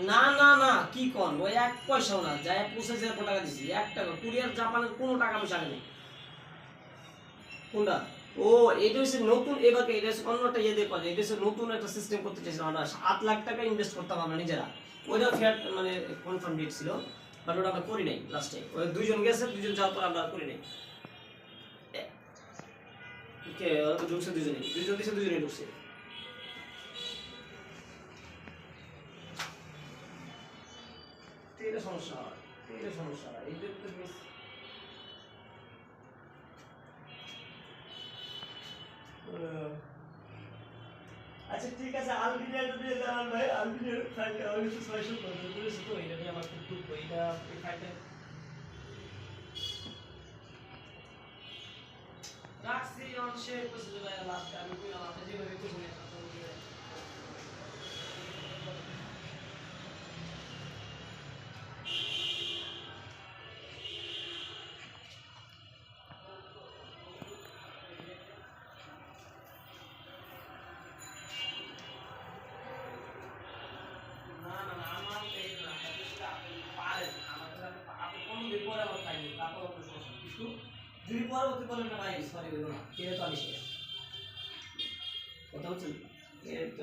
না না না, কি কোন ওই এক পয়সাও না, যায় প্রসেসে টাকা দিছি 1 টাকা, কুরিয়ার জাপানের কোনো টাকা পয়সা আগে নেই। কোনটা? ও এটা হচ্ছে নতুন, এবারে এটা হচ্ছে অন্যটা ইয়ে দিয়ে করে, এটা হচ্ছে নতুন একটা সিস্টেম করতে চাইছিলাম আমরা, 7 লাখ টাকা ইনভেস্ট করতাম আমরা নিজেরা। ওইটা ফেয়ার মানে কনফার্ম ডেট ছিল, বাট ওটা আমরা করি নাই লাস্টে। ওই দুইজন গেছে, দুইজন যাওয়ার পর আমরা আর করি নাই। কে ওরা তো ঢুকছে দুজনেই, দুইজন দিছে দুজনেই ঢুকছে। তো এটা সমস্যা হয়, এটা সমস্যা হয়, এই যে আচ্ছা ঠিক আছে, আলবিনিয়া যদি জানান ভাই, আলবিনিয়ার ফ্লাইটে আমার কিছু সাজেশন করবে, বুঝেছো তো? এটা নিয়ে আমার খুব দুঃখ, এটা এই ফ্লাইটে রাখছি অন শেয়ার করছে যে ভাই লাস্টে আমি কইলাম আপনি যেভাবে করবেন এটা তো না না না, আমার এই না, আপনি পারেন আমাদের, আপনি কোন দিন পরে আমার খাইনি, তারপর আপনার সমস্যা কিন্তু যদি পরবর্তী বলেন না ভাই সরি হইল না, কে তো আমি শেষ কথা বলছেন এর তো